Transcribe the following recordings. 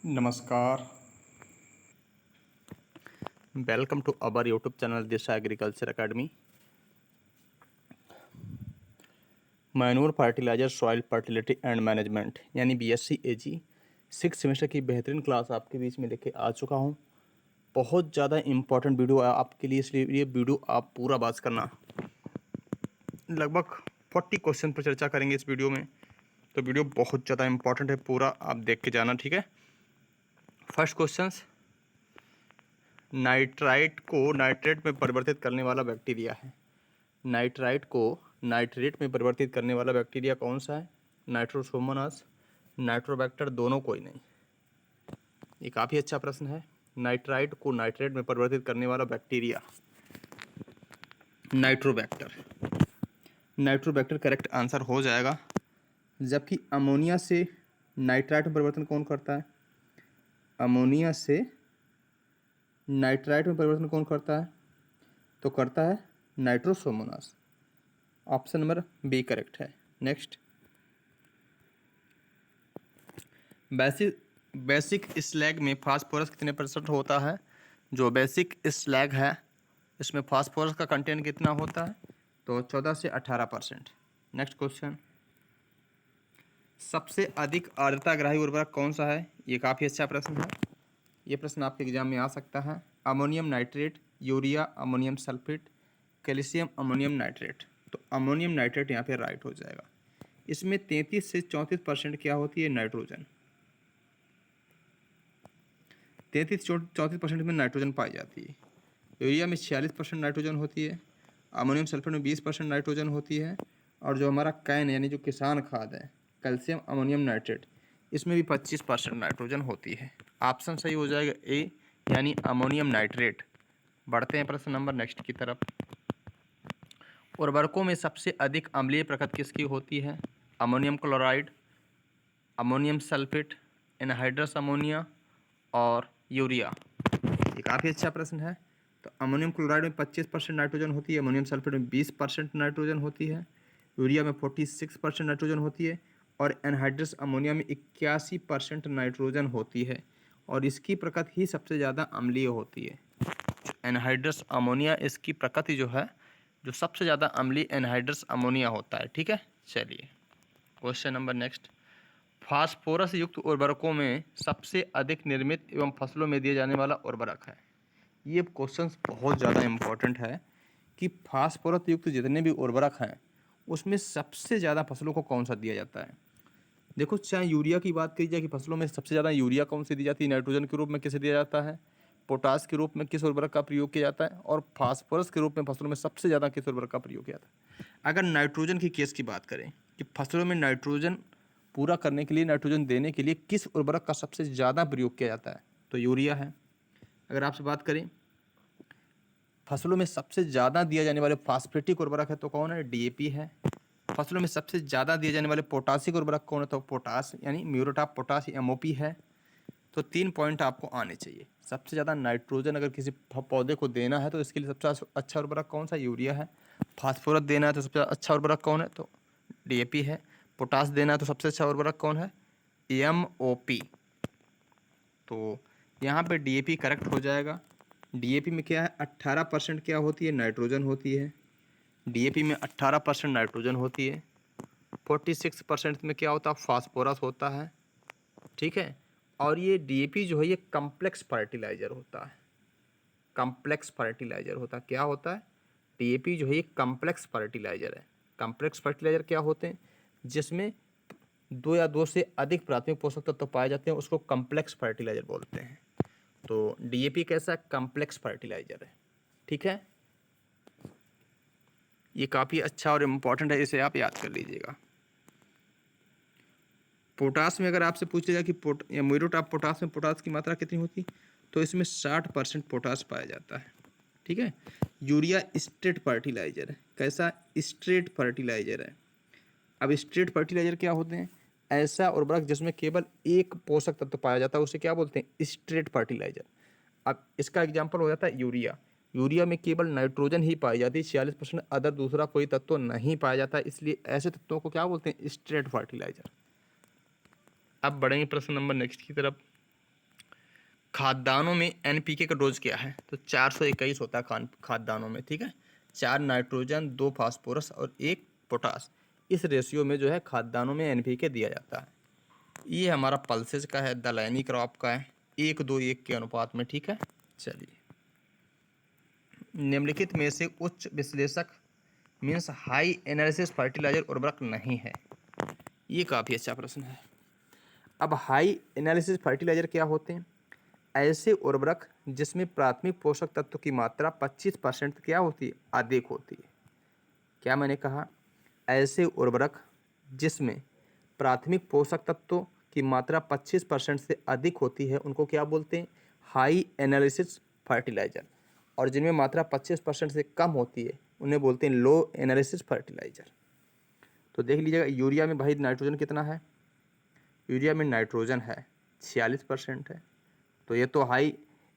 नमस्कार। Welcome to our YouTube channel Disha agriculture academy. Manure fertiliser soil fertility and management यानी BSc Ag 6 semester की बेहतरीन class आपके बीच में लेके आ चुका हूँ। बहुत ज़्यादा इम्पोर्टेंट वीडियो है आपके लिए, इसलिए ये वीडियो आप पूरा बात करना। लगभग 40 क्वेश्चन पर चर्चा करेंगे इस वीडियो में, तो वीडियो बहुत ज़्यादा इम्पोर्टेंट है, पूरा आप देख के जाना, ठीक है। फर्स्ट क्वेश्चन, नाइट्राइट को नाइट्रेट में परिवर्तित करने वाला बैक्टीरिया है। नाइट्राइट को नाइट्रेट में परिवर्तित करने वाला बैक्टीरिया कौन सा है? नाइट्रोसोमोनास, नाइट्रोबैक्टर, दोनों कोई नहीं। ये काफ़ी अच्छा प्रश्न है। नाइट्राइट को नाइट्रेट में परिवर्तित करने वाला bacteria Nitrobacter. Nitrobacter correct answer हो जाएगा। जबकि अमोनिया से नाइट्राइट में परिवर्तन कौन करता है? अमोनिया से नाइट्राइट में परिवर्तन कौन करता है? तो करता है Nitrosomonas. Option number B correct है। नेक्स्ट, बेसिक बेसिक स्लैग में फास्फोरस कितने परसेंट होता है? जो बेसिक स्लैग है इसमें फास्फोरस का कंटेंट कितना होता है? तो 14 से 18%। नेक्स्ट क्वेश्चन, सबसे अधिक आर्द्रताग्राही उर्वरक कौन सा है? ये काफ़ी अच्छा प्रश्न है, ये प्रश्न आपके एग्जाम में आ सकता है। Ammonium nitrate, urea, ammonium sulphate, calcium ammonium nitrate. तो अमोनियम नाइट्रेट यहाँ पे राइट हो जाएगा। इसमें 33 से 34% क्या होती है? नाइट्रोजन। 33-34% में नाइट्रोजन पाई जाती है। यूरिया में 46% नाइट्रोजन होती है। अमोनियम सल्फेट में 20% नाइट्रोजन होती है। और जो हमारा कैन यानी जो किसान खाद है, कैल्शियम अमोनियम नाइट्रेट, इसमें भी 25% नाइट्रोजन होती है। ऑप्शन सही हो जाएगा ए, यानी अमोनियम नाइट्रेट। बढ़ते हैं प्रश्न नंबर नेक्स्ट की तरफ। उर्वरकों में सबसे अधिक अम्लीय प्रकृति किसकी होती है? Ammonium chloride, ammonium sulphate, anhydrous ammonia और यूरिया। ये काफ़ी अच्छा प्रश्न है। तो अमोनियम क्लोराइड में 25% नाइट्रोजन होती है, अमोनियम सल्फेट में 20% नाइट्रोजन होती है, यूरिया में 46% नाइट्रोजन होती है और एनहाइड्रस अमोनिया में 81% नाइट्रोजन होती है। और इसकी प्रकृति ही सबसे ज़्यादा अम्लीय होती है। एनहाइड्रस अमोनिया, इसकी प्रकृति जो है, जो सबसे ज़्यादा अम्लीय एनहाइड्रस अमोनिया होता है, ठीक है। चलिए क्वेश्चन नंबर नेक्स्ट, फास्फोरस युक्त उर्वरकों में सबसे अधिक निर्मित एवं फसलों में दिए जाने वाला उर्वरक है। ये क्वेश्चन बहुत ज़्यादा इम्पोर्टेंट है कि फास्फोरस युक्त जितने भी उर्वरक हैं उसमें सबसे ज़्यादा फसलों को कौन सा दिया जाता है। देखो, चाहे यूरिया की बात करी जाए कि फसलों में सबसे ज़्यादा यूरिया कौन सी दी जाती है, नाइट्रोजन के रूप में किसे दिया जाता है, पोटास के रूप में किस उर्वरक का प्रयोग किया जाता है, और फास्फोरस के रूप में फसलों में सबसे ज़्यादा किस उर्वरक का प्रयोग किया जाता है। अगर नाइट्रोजन की केस की बात करें कि फसलों में नाइट्रोजन पूरा करने के लिए, नाइट्रोजन देने के लिए किस उर्वरक का सबसे ज़्यादा प्रयोग किया जाता है, तो यूरिया है। अगर आपसे बात करें फसलों में सबसे ज़्यादा दिए जाने वाले फास्फेटिक उर्वरक है तो कौन है? डीएपी है। फसलों में सबसे ज़्यादा दिए जाने वाले पोटासिक उर्वरक कौन है? तो पोटास यानी म्यूरेट ऑफ पोटास, एमओपी है। तो 3 पॉइंट आपको आने चाहिए। सबसे ज़्यादा नाइट्रोजन अगर किसी पौधे को देना है तो इसके लिए सबसे अच्छा उर्वरक कौन सा? यूरिया है। फास्फोरस देना है तो सबसे अच्छा उर्वरक कौन है? तो डीएपी है। पोटास देना है तो सबसे अच्छा उर्वरक कौन है? एमओपी। तो यहाँ पे डीएपी करेक्ट हो जाएगा। डीएपी में क्या है? 18% क्या होती है? नाइट्रोजन होती है। डीएपी में 18% नाइट्रोजन होती है। 46% में क्या होता है? फास्फोरस होता है, ठीक है। और ये डीएपी जो है ये कम्प्लेक्स फर्टिलाइज़र होता है। कम्प्लेक्स फर्टिलाइज़र होता है। क्या होता है? डीएपी जो है ये कम्प्लेक्स फर्टिलाइज़र है। कम्प्लेक्स फर्टिलाइज़र क्या होते हैं? जिसमें 2 या 2 से अधिक प्राथमिक पोषक तत्व पाए जाते हैं, उसको कम्प्लेक्स फर्टिलाइज़र बोलते हैं। तो डीएपी कैसा है? कम्प्लेक्स फर्टिलाइज़र है, ठीक है। ये काफ़ी अच्छा और इम्पॉर्टेंट है, इसे आप याद कर लीजिएगा। पोटास में अगर आपसे पूछा जाए कि म्यूरेट ऑफ पोटास में पोटास की मात्रा कितनी होती है, तो इसमें 60% पोटास पाया जाता है, ठीक है। यूरिया स्ट्रेट फर्टिलाइज़र है। कैसा? स्ट्रेट फर्टिलाइज़र है। अब स्ट्रेट फर्टिलाइज़र क्या होते हैं? ऐसा उर्वरक जिसमें केवल एक पोषक तत्व पाया जाता है, उसे क्या बोलते हैं? Straight fertiliser. अब इसका एग्जाम्पल हो जाता है यूरिया। यूरिया में केवल नाइट्रोजन ही पाई जाती है, 46% अदर दूसरा कोई तत्व नहीं पाया जाता, इसलिए ऐसे तत्वों को क्या बोलते हैं? Straight fertiliser. अब बढ़ेंगे प्रश्न नंबर नेक्स्ट की तरफ। खाद्यान्नों में एनपीके का डोज क्या है? तो 421 होता है खाद्यान्नों में, ठीक है। 4 नाइट्रोजन, 2 फास्फोरस और 1 पोटास, इस रेशियो में जो है खाद्यान्नों में एनपीके दिया जाता है। ये हमारा पल्सेज का है, दलहनी क्रॉप का है, 1:2:1 के अनुपात में, ठीक है। चलिए, निम्नलिखित में से उच्च विश्लेषक मीन्स हाई एनालिसिस फर्टिलाइजर उर्वरक नहीं है। ये काफ़ी अच्छा प्रश्न है। अब हाई एनालिसिस फर्टिलाइजर क्या होते हैं? ऐसे उर्वरक जिसमें प्राथमिक पोषक तत्व की मात्रा 25% क्या होती है? अधिक होती है। क्या मैंने कहा? ऐसे उर्वरक जिसमें प्राथमिक पोषक तत्वों की मात्रा 25% से अधिक होती है उनको क्या बोलते हैं? High analysis fertiliser. और जिनमें मात्रा 25% से कम होती है उन्हें बोलते हैं लो एनालिसिस फर्टिलाइजर। तो देख लीजिएगा, यूरिया में भाई नाइट्रोजन कितना है? यूरिया में नाइट्रोजन है 46% है, तो ये तो हाई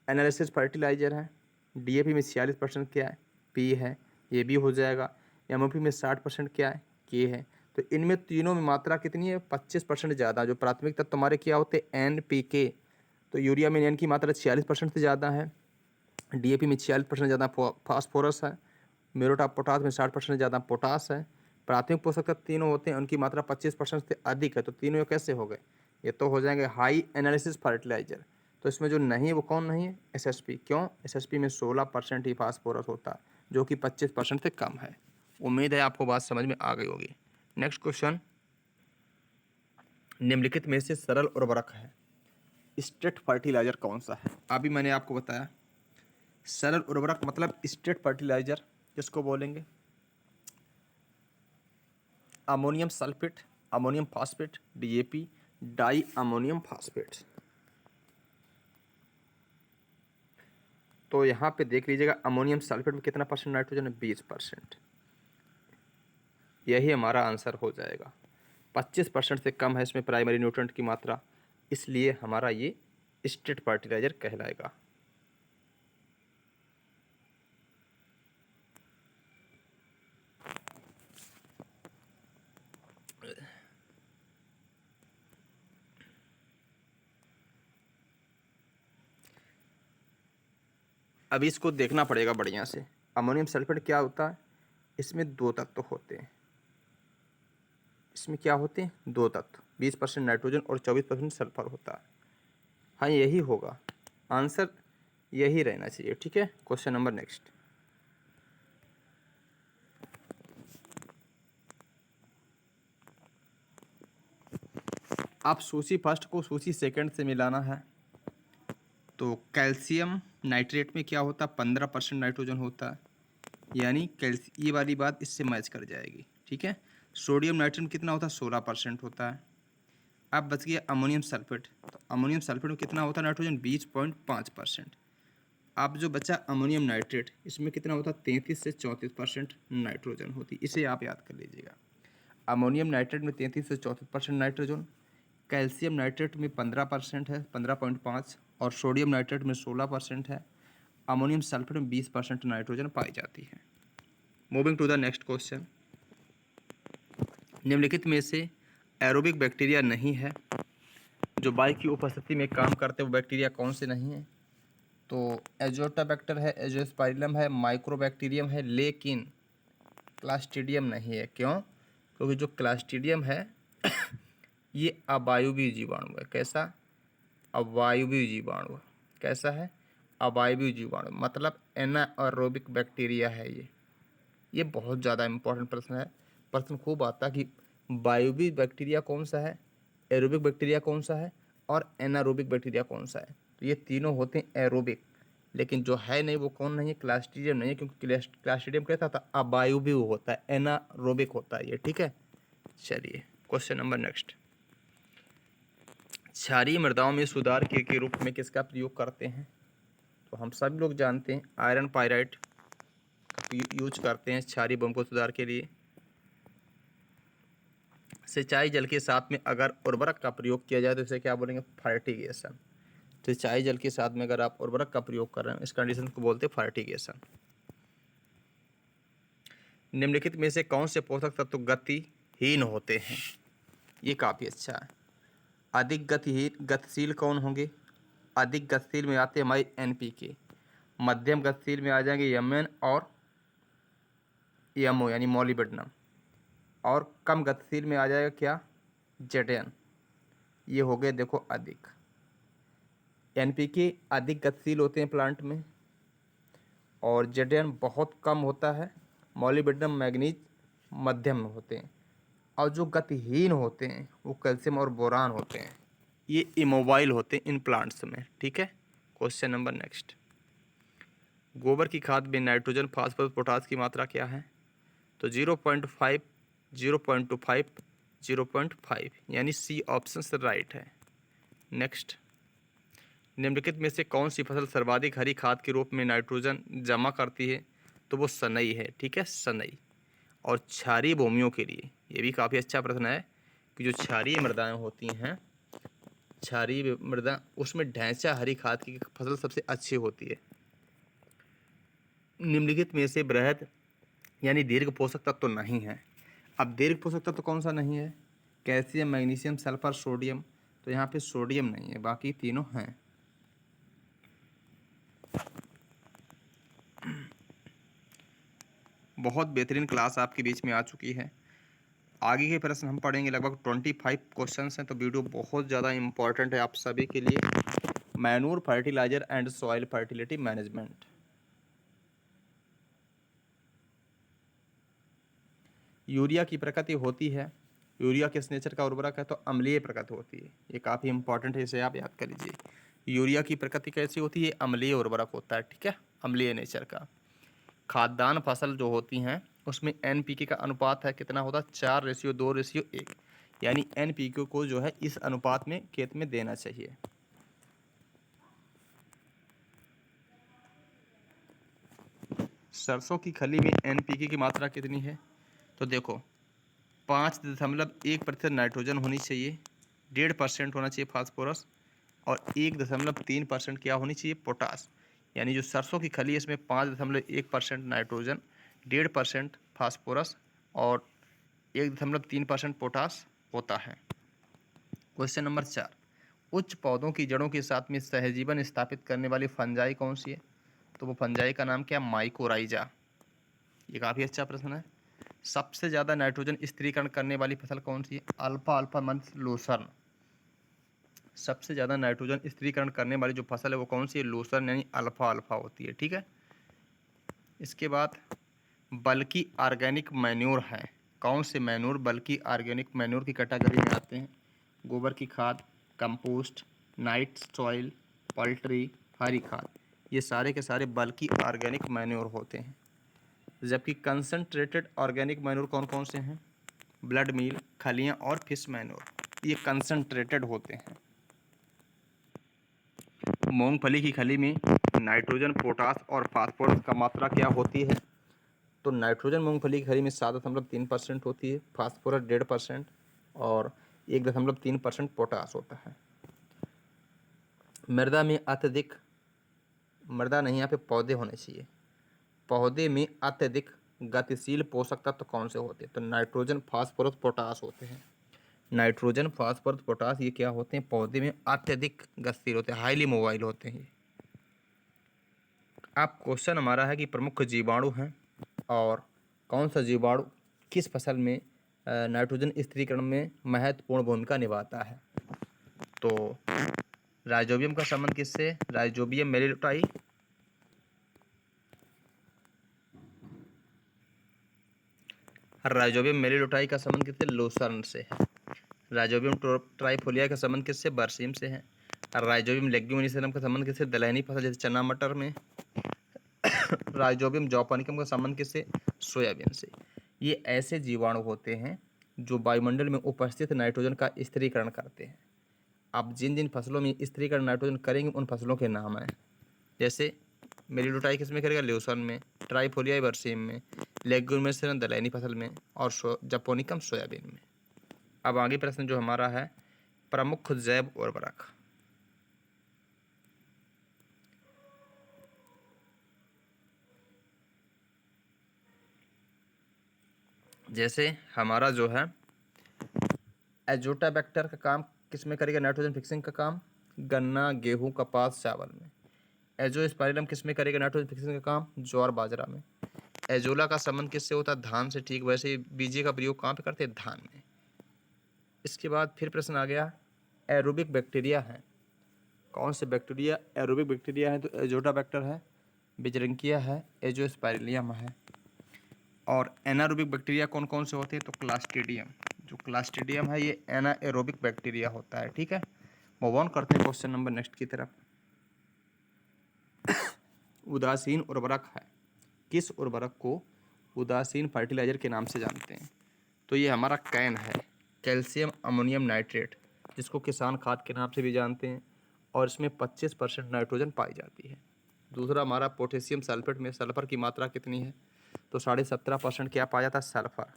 एनालिसिस फर्टिलाइजर है। डीएपी में 46% क्या है? पी है, ये भी हो जाएगा। एमओपी में 60% क्या है? के है। तो इनमें तीनों में मात्रा कितनी है? 25% ज़्यादा। जो प्राथमिक तत्व हमारे क्या होते हैं? एन पी के। तो यूरिया में एन की मात्रा 46% से ज़्यादा है, डीएपी में 46% ज़्यादा फास्फोरस है, म्यूरेट ऑफ पोटास में 60% ज़्यादा पोटास है। प्राथमिक पोषक तत्व तीनों होते हैं, उनकी मात्रा 25% से अधिक है। तो तीनों कैसे हो गए? ये तो हो जाएंगे हाई एनालिसिस फर्टिलाइजर। तो इसमें जो नहीं है वो कौन नहीं है? एसएसपी। क्यों? एसएसपी में 16% ही फास्फोरस होता है, जो कि 25% से कम है। उम्मीद है आपको बात समझ में आ गई होगी। नेक्स्ट क्वेश्चन, निम्नलिखित में से सरल उर्वरक है स्ट्रेट फर्टिलाइजर कौन सा है? अभी मैंने आपको बताया सरल उर्वरक मतलब स्ट्रेट फर्टिलाइजर किसको बोलेंगे? Ammonium sulphate, ammonium phosphate, DAP, di ammonium phosphate. तो यहाँ पे देख लीजिएगा, अमोनियम सल्फेट में कितना परसेंट नाइट्रोजन है? 20%। यही हमारा आंसर हो जाएगा। 25% से कम है इसमें प्राइमरी न्यूट्रिएंट की मात्रा, इसलिए हमारा ये स्ट्रेट फर्टिलाइजर कहलाएगा। अभी इसको देखना पड़ेगा बढ़िया से। अमोनियम सल्फेट क्या होता है? इसमें 2 तत्व होते हैं। इसमें क्या होते हैं? 2 तत्व, 20% नाइट्रोजन और 24% सल्फर होता है। हाँ, यही होगा आंसर, यही रहना चाहिए, ठीक है। Question number next. आप सूची फर्स्ट को सूची सेकंड से मिलाना है। तो कैल्शियम नाइट्रेट में क्या होता है? 15% नाइट्रोजन होता है, यानी ये वाली बात इससे मैच कर जाएगी, ठीक है। सोडियम नाइट्रेट में कितना होता है? 16% होता है। अब बच गया अमोनियम सल्फेट। तो अमोनियम सल्फेट में कितना होता है नाइट्रोजन? 20.5%। अब जो बचा अमोनियम नाइट्रेट, इसमें कितना होता है? 33 से 34% नाइट्रोजन होती है। इसे आप याद कर लीजिएगा। अमोनियम नाइट्रेट में 33 से 34% नाइट्रोजन, कैल्शियम नाइट्रेट में 15% है, 15.5, और सोडियम नाइट्रेट में 16% है। अमोनियम सल्फेट में 20% नाइट्रोजन पाई जाती है। Moving to the next question, निम्नलिखित में से एरोबिक बैक्टीरिया नहीं है। जो बाई की उपस्थिति में काम करते हैं वो बैक्टीरिया कौन से नहीं है? तो एजोटाबैक्टर है, एजोस्पाइरलम है, माइक्रोबैक्टीरियम है, लेकिन क्लास्ट्रीडियम नहीं है। क्यों? क्योंकि जो क्लास्ट्रीडियम है ये अवायवीय जीवाणु है। कैसा? अवायवीय जीवाणु। कैसा है? अवायवीय जीवाणु, मतलब एनाएरोबिक बैक्टीरिया है ये बहुत ज़्यादा इंपॉर्टेंट प्रश्न है। प्रश्न खूब आता है कि वायवीय बैक्टीरिया कौन सा है, एरोबिक बैक्टीरिया कौन सा है, और एनारोबिक बैक्टीरिया कौन सा है। तो ये तीनों होते हैं एरोबिक, लेकिन जो है नहीं वो कौन नहीं है? क्लास्ट्रीडियम नहीं है, क्योंकि क्लास्ट्रीडियम कैसा था? अवायवीय होता है, एनारोबिक होता है ये, ठीक है। चलिए, क्वेश्चन नंबर नेक्स्ट। क्षारीय मृदाओं में सुधार के रूप में किसका प्रयोग करते हैं? तो हम सभी लोग जानते हैं आयरन पाइराइट यूज करते हैं क्षारीय बम को सुधार के लिए। सिंचाई जल के साथ में अगर उर्वरक का प्रयोग किया जाए तो इसे क्या बोलेंगे? फर्टिगेशन। सिंचाई जल के साथ में अगर आप उर्वरक का प्रयोग कर रहे हैं इस कंडीशन को बोलते हैं फर्टिगेशन। निम्नलिखित में से कौन से पोषक तत्व गतिहीन होते हैं? ये काफ़ी अच्छा है। अधिक गतिशील कौन होंगे? अधिक गतिशील में आते हैं हमारी एनपीके, मध्यम गतिशील में आ जाएंगे एमएन और एमओ यानी मॉलिब्डेनम, और कम गतिशील में आ जाएगा क्या, जेडेन। ये हो गए देखो अधिक। एनपीके अधिक गतिशील होते हैं प्लांट में, और जेडेन बहुत कम होता है, मॉलिब्डेनम मैग्नीज मध्यम में होते हैं, और जो गतिहीन होते हैं वो कैल्शियम और बोरान होते हैं। ये इमोबाइल होते हैं इन प्लांट्स में। ठीक है, क्वेश्चन नंबर नेक्स्ट। गोबर की खाद में नाइट्रोजन, फास्फोरस, पोटास की मात्रा क्या है? तो 0.5, 0.25, 0.5 यानी सी ऑप्शन राइट है। नेक्स्ट, निम्नलिखित में से कौन सी फसल सर्वाधिक हरी खाद के रूप में नाइट्रोजन जमा करती है? तो वो सनई है। ठीक है, सनई। और क्षारीय भूमियों के लिए ये भी काफ़ी अच्छा प्रश्न है कि जो क्षारीय मृदाएं होती हैं, क्षारीय मृदा, उसमें ढैंचा हरी खाद की फसल सबसे अच्छी होती है। निम्नलिखित में से बृहद यानी दीर्घ पोषक तत्व तो नहीं है। अब दीर्घ पोषक तत्व तो कौन सा नहीं है? Calcium, magnesium, sulphur, sodium. तो यहाँ पे सोडियम नहीं है, बाकी तीनों हैं। बहुत बेहतरीन क्लास आपके बीच में आ चुकी है। आगे के प्रश्न हम पढ़ेंगे, लगभग 25 क्वेश्चन हैं, तो वीडियो बहुत ज़्यादा इंपॉर्टेंट है आप सभी के लिए। Manure, fertilizer and soil fertility management. Urea की प्रकृति होती है, यूरिया किस नेचर का उर्वरक है? तो अम्लीय प्रकृति होती है। ये काफ़ी इंपॉर्टेंट है, इसे आप याद कर लीजिए। यूरिया की प्रकृति कैसी होती है? अम्लीय उर्वरक होता है। ठीक है, अम्लीय नेचर का। खाद्यान्न फसल जो होती हैं उसमें एनपीके का अनुपात है, कितना होता है? 4:2:1, यानी एनपीके को जो है इस अनुपात में खेत में देना चाहिए। सरसों की खली में एनपीके की मात्रा कितनी है? तो देखो 5.1% नाइट्रोजन होनी चाहिए, 1.5% होना चाहिए फास्फोरस, और 1.3% क्या होनी चाहिए? पोटास। यानी जो सरसों की खली है इसमें 5.1% नाइट्रोजन, 1.5% फास्फोरस और 1.3% पोटास होता है। क्वेश्चन नंबर 4, उच्च पौधों की जड़ों के साथ में सहजीवन स्थापित करने वाली फंजाई कौन सी है? तो वो फंजाई का नाम क्या? माइकोराइजा। ये काफ़ी अच्छा प्रश्न है। सबसे ज़्यादा नाइट्रोजन स्थिरीकरण करने वाली फसल कौन सी है? Alpha alpha month lucerne. सबसे ज़्यादा नाइट्रोजन स्थिरीकरण करने वाली जो फसल है वो कौन सी है? लूसर्न यानी अल्फा अल्फा होती है। ठीक है, इसके बाद बल्कि ऑर्गेनिक मैन्योर है। कौन से मैन्योर बल्कि ऑर्गेनिक मैन्योर की कैटेगरी में आते हैं? गोबर की खाद, कंपोस्ट, नाइट सॉइल, पोल्ट्री, हरी खाद। ये सारे के सारे बल्कि ऑर्गेनिक मैन्योर होते हैं। जबकि कंसंट्रेटेड ऑर्गेनिक मैन्योर कौन कौन से हैं? ब्लड मील, खलियाँ और फिश मैन्योर। ये कंसंट्रेटेड होते हैं। मूंगफली की खली में नाइट्रोजन, पोटास और फास्फोरस का मात्रा क्या होती है? तो नाइट्रोजन मूंगफली की खली में 7.3% होती है, फास्फोरस 1.5% और 1.3% पोटास होता है। मृदा में अत्यधिक, मृदा नहीं यहाँ पे पौधे होने चाहिए, पौधे में अत्यधिक गतिशील पोषक तत्व कौन से होते हैं? तो नाइट्रोजन, फास्फोरस, पोटास होते हैं। नाइट्रोजन, फास्फोरस, पोटास ये क्या होते हैं? पौधे में अत्यधिक गतिशील होते हैं, हाईली मोबाइल होते हैं। अब क्वेश्चन हमारा है कि प्रमुख जीवाणु हैं और कौन सा जीवाणु किस फसल में नाइट्रोजन स्थिरीकरण में महत्वपूर्ण भूमिका निभाता है? तो राइजोबियम का संबंध किससे? राइजोबियम मेलिलोटाई, राइजोबियम मेलिलोटाई का संबंध किससे? लूसर्न से है। राइजोबियम ट्राइफोलिया का संबंध किससे? बरसीम से है। और राइजोबियम लेग्यूमिनिसेरम का संबंध किससे? दलहनी फसल जैसे चना मटर में। राइजोबियम जॉर्निकम का संबंध किससे? सोयाबीन से। ये ऐसे जीवाणु होते हैं जो वायुमंडल में उपस्थित नाइट्रोजन का स्थिरीकरण करते हैं। अब जिन जिन फसलों में स्थिरीकरण नाइट्रोजन करेंगे उन फसलों के नाम हैं, जैसे मेलिलोटाई किस में करेगा? ल्यूसन में, ट्राइफोलिया बरसीम में, लेग्यूमिनिसेरम दलहनी फसल में और जपोनिकम सोयाबीन में। अब आगे प्रश्न जो हमारा है, प्रमुख जैव उर्वरक। जैसे हमारा जो है एजोटाबैक्टर का काम किस में करेगा? नाइट्रोजन फिक्सिंग का काम गन्ना, गेहूँ, कपास, चावल में। एजोस्पाइरिलम किस में करेगा नाइट्रोजन फिक्सेशन का काम? ज्वार बाजरा में। एजोला का संबंध किससे होता है? धान से। ठीक वैसे ही बीजे का प्रयोग कहाँ पे करते हैं? धान में। इसके बाद फिर प्रश्न आ गया, एरोबिक बैक्टीरिया है कौन से बैक्टीरिया एरोबिक बैक्टीरिया है? तो एजोटाबैक्टर है, बिजरंकिया है, एजोस्पाइरिलियम है। और एनारोबिक बैक्टीरिया कौन कौन से होते हैं? तो क्लास्ट्रीडियम। जो क्लास्ट्रीडियम है ये एनाएरोबिक बैक्टीरिया होता है। ठीक है, मूव ऑन करते हैं क्वेश्चन नंबर नेक्स्ट की तरफ। उदासीन उर्वरक है, किस उर्वरक को उदासीन फर्टिलाइजर के नाम से जानते हैं? तो ये हमारा कैन है, कैल्शियम अमोनियम नाइट्रेट, जिसको किसान खाद के नाम से भी जानते हैं, और इसमें 25% नाइट्रोजन पाई जाती है। दूसरा हमारा पोटेशियम सल्फेट में सल्फर की मात्रा कितनी है? तो 17.5% क्या पाया जाता है? सल्फर।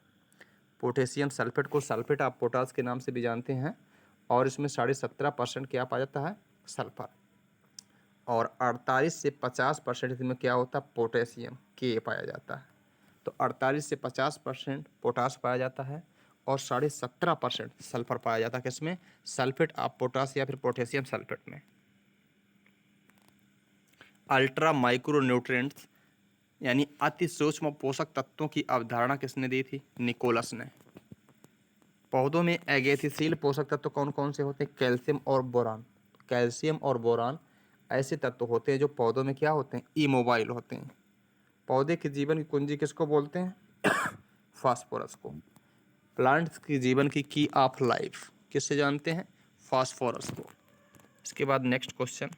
पोटेशियम सल्फेट को सल्फेट ऑफ पोटास के नाम से भी जानते हैं, और इसमें 17.5% क्या पाया जाता है? सल्फर। और 48 से 50% इसमें क्या होता है? पोटेशियम के पाया जाता है। तो 48 से 50% पोटास पाया जाता है, और 17.5% सल्फर पाया जाता है किसमें? सल्फेट ऑफ पोटास या फिर पोटेशियम सल्फेट में। अल्ट्रा माइक्रो न्यूट्रिएंट्स यानी अति सूक्ष्म पोषक तत्वों की अवधारणा किसने दी थी? निकोलस ने। पौधों में एगेथिसील पोषक तत्व कौन कौन से होते हैं? कैल्शियम और बोरान। कैल्शियम और बोरान ऐसे तत्व होते हैं जो पौधों में क्या होते हैं? इमोबाइल होते हैं। पौधे के जीवन की कुंजी किसको बोलते हैं? फास्फोरस को। प्लांट्स की जीवन की ऑफ लाइफ किससे जानते हैं? फास्फोरस को। इसके बाद next question,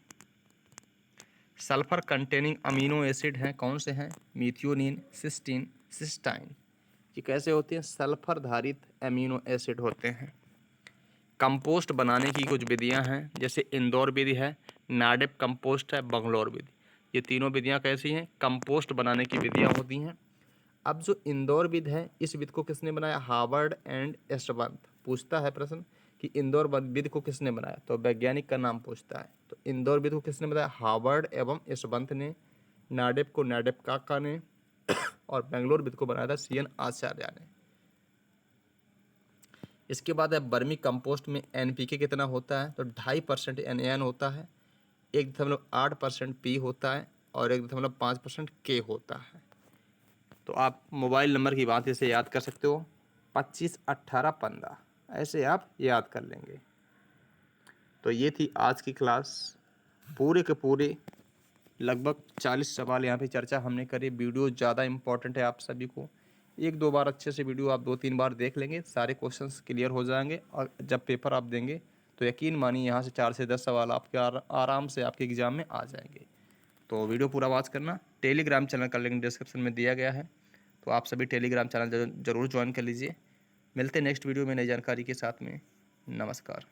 sulphur containing amino acid हैं कौन से हैं? Methionine, cysteine, cystine. ये कैसे होते हैं? सल्फर धारित अमीनो एसिड होते हैं। कंपोस्ट बनाने की कुछ विधियां हैं, जैसे इंदौर विधि है, नाडेप कंपोस्ट है, बंगलोर विधि। ये तीनों विधियां कैसी हैं? कंपोस्ट बनाने की विधियां होती हैं। अब जो इंदौर विधि है, इस विधि को किसने बनाया? हार्वर्ड एंड एस्टबंथ। पूछता है प्रश्न कि इंदौर विधि को किसने बनाया, तो वैज्ञानिक का नाम पूछता है। तो इंदौर विधि को किसने बनाया? हार्वर्ड एवं एस्टबंथ ने। नाडेप को नाडेप काका ने, और बेंगलोर विधि को बनाया था CN आचार्य ने। इसके बाद है बर्मी कंपोस्ट में NPK कितना होता है? तो 2.5% NaN होता है, 1.8% P होता है, और 1.5% K होता है। तो आप मोबाइल नंबर की बात इसे याद कर सकते हो, 25 18 15, ऐसे आप याद कर लेंगे। तो ये थी आज की क्लास। पूरे के पूरे लगभग 40 सवाल यहाँ पे चर्चा हमने करी। वीडियो ज़्यादा इंपॉर्टेंट है आप सभी को। एक दो बार अच्छे से वीडियो आप 2-3 बार देख लेंगे, सारे क्वेश्चंस क्लियर हो जाएंगे, और जब पेपर आप देंगे तो यकीन मानिए यहाँ से 4 से 10 सवाल आपके आराम से आपके एग्ज़ाम में आ जाएंगे। तो वीडियो पूरा वॉच करना। टेलीग्राम चैनल का लिंक डिस्क्रिप्शन में दिया गया है, तो आप सभी टेलीग्राम चैनल ज़रूर ज्वाइन कर लीजिए। मिलते हैं नेक्स्ट वीडियो में नई जानकारी के साथ में। नमस्कार।